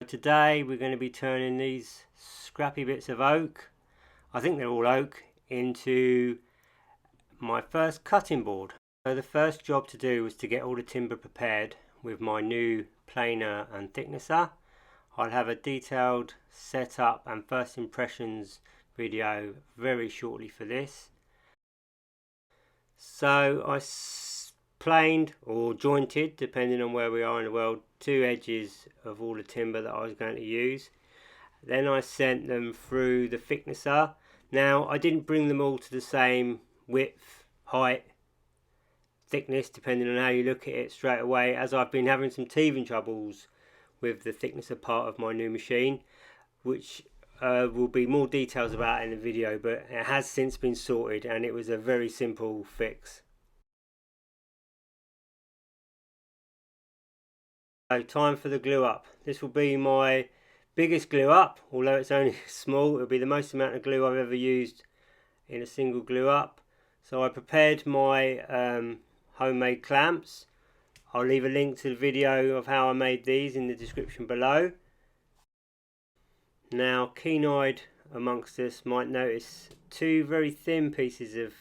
Today we're going to be turning these scrappy bits of oak, I think they're all oak, into my first cutting board. So the first job to do was to get all the timber prepared with my new planer and thicknesser. I'll have a detailed setup and first impressions video very shortly for this. So I planed or jointed, depending on where we are in the world, 2 edges of all the timber that I was going to use. Then I sent them through the thicknesser. Now I didn't bring them all to the same width, height, thickness, depending on how you look at it straight away, as I've been having some teething troubles with the thicknesser part of my new machine, which will be more details about in the video, but it has since been sorted and it was a very simple fix. So time for the glue up. This will be my biggest glue up, although it's only small. It'll be the most amount of glue I've ever used in a single glue up. So I prepared my homemade clamps. I'll leave a link to the video of how I made these in the description below. Now, keen-eyed amongst us might notice 2 very thin pieces of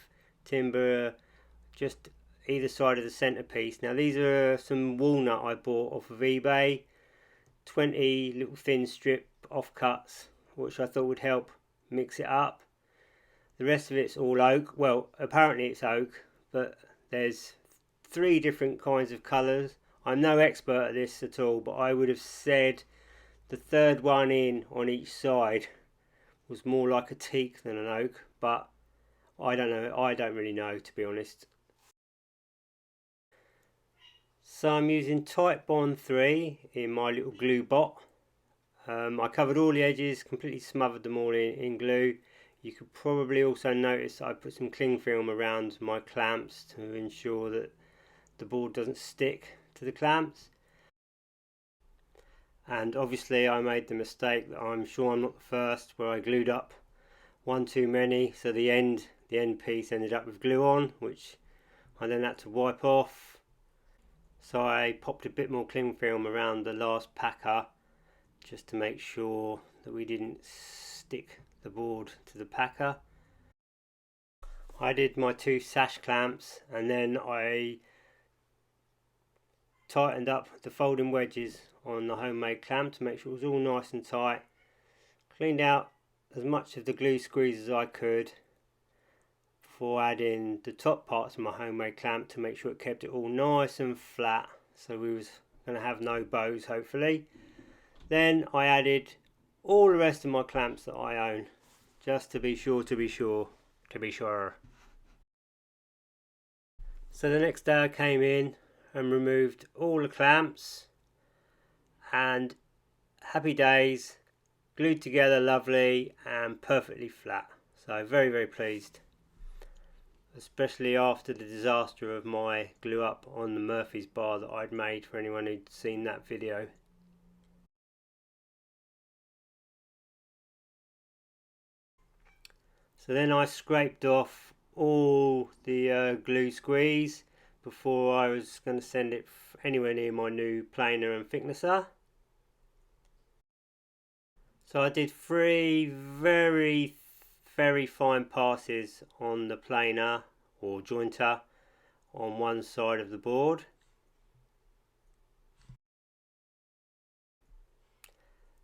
timber just either side of the centerpiece. Now these are some walnut I bought off of eBay, 20 little thin strip offcuts, which I thought would help mix it up. The rest of it's all oak. Well, apparently it's oak, but there's 3 different kinds of colours. I'm no expert at this at all, but I would have said the 3rd one in on each side was more like a teak than an oak, but I don't know. I don't really know, to be honest. So I'm using Titebond 3 in my little glue bot. I covered all the edges, completely smothered them all in glue. You could probably also notice I put some cling film around my clamps to ensure that the board doesn't stick to the clamps. And obviously I made the mistake that I'm sure I'm not the first, where I glued up one too many, so the end piece ended up with glue on, which I then had to wipe off. So I popped a bit more cling film around the last packer just to make sure that we didn't stick the board to the packer. I did my 2 sash clamps and then I tightened up the folding wedges on the homemade clamp to make sure it was all nice and tight. Cleaned out as much of the glue squeeze as I could before adding the top parts of my homemade clamp to make sure it kept it all nice and flat, so we was going to have no bows hopefully. Then I added all the rest of my clamps that I own, just to be sure. So the next day I came in and removed all the clamps, and happy days, glued together lovely and perfectly flat. So very, very pleased, especially after the disaster of my glue up on the Murphy's bar that I'd made for anyone who'd seen that video. So then I scraped off all the glue squeeze before I was going to send it anywhere near my new planer and thicknesser. So I did 3 very fine passes on the planer or jointer on one side of the board.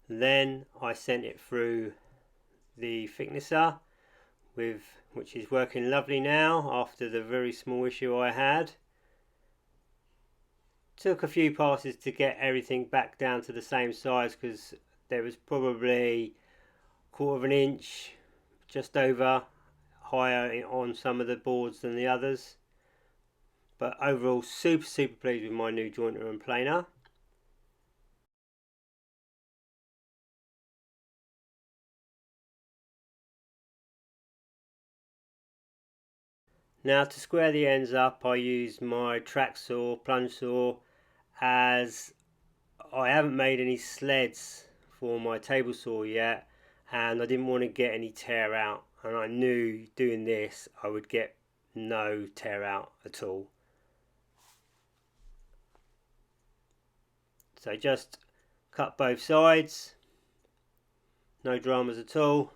Then I sent it through the thicknesser, which is working lovely now after the very small issue I had. Took a few passes to get everything back down to the same size, because there was probably 1/4 of an inch, just over, higher on some of the boards than the others. But overall super pleased with my new jointer and planer. Now to square the ends up, I use my track saw, plunge saw, as I haven't made any sleds for my table saw yet, and I didn't want to get any tear out, and I knew doing this I would get no tear out at all. So just cut both sides, no dramas at all.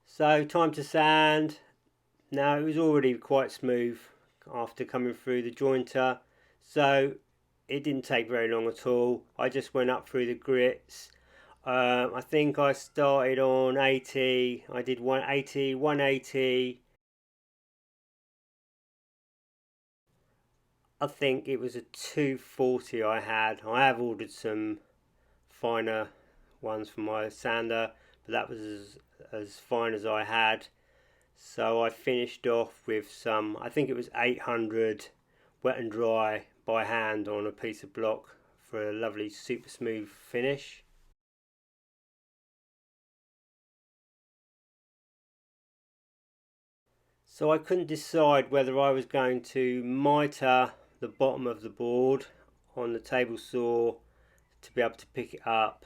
So time to sand. Now it was already quite smooth after coming through the jointer, so it didn't take very long at all. I just went up through the grits. I think I started on 80, I did 180, 180. I think it was a 240 I had. I have ordered some finer ones for my sander, but that was as fine as I had. So I finished off with some, I think it was 800 wet and dry by hand on a piece of block for a lovely super smooth finish. So I couldn't decide whether I was going to mitre the bottom of the board on the table saw to be able to pick it up,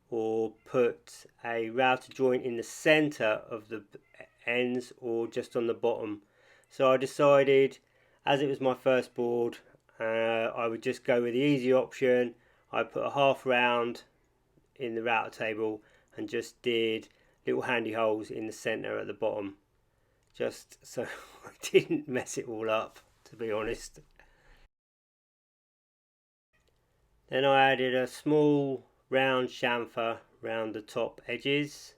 or put a router joint in the centre of the ends or just on the bottom. So I decided, as it was my first board, I would just go with the easy option. I put a half round in the router table and just did little handy holes in the centre at the bottom, just so I didn't mess it all up, to be honest. Then I added a small round chamfer round the top edges.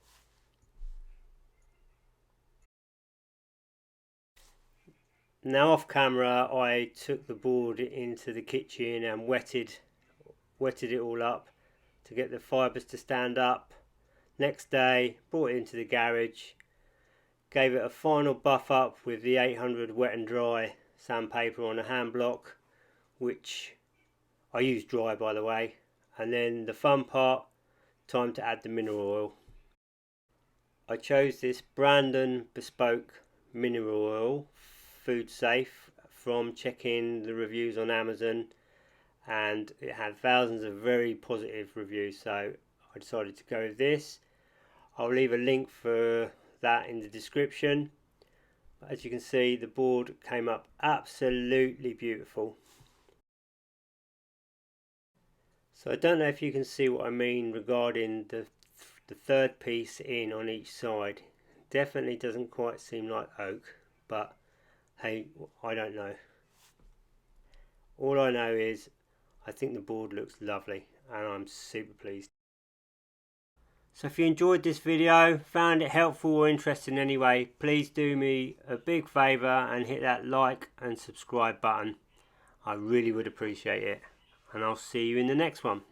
Now off camera I took the board into the kitchen and wetted it all up to get the fibres to stand up. Next day brought it into the garage, gave it a final buff up with the 800 wet and dry sandpaper on a hand block, which I used dry by the way, and then the fun part, time to add the mineral oil. I chose this Brandon bespoke mineral oil, food safe, from checking the reviews on Amazon, and it had thousands of very positive reviews, so I decided to go with this. I'll leave a link for that in the description. But as you can see, the board came up absolutely beautiful. So I don't know if you can see what I mean regarding the third piece in on each side. Definitely doesn't quite seem like oak, but hey, I don't know. All I know is I think the board looks lovely and I'm super pleased. So if you enjoyed this video, found it helpful or interesting in any way, please do me a big favour and hit that like and subscribe button. I really would appreciate it. And I'll see you in the next one.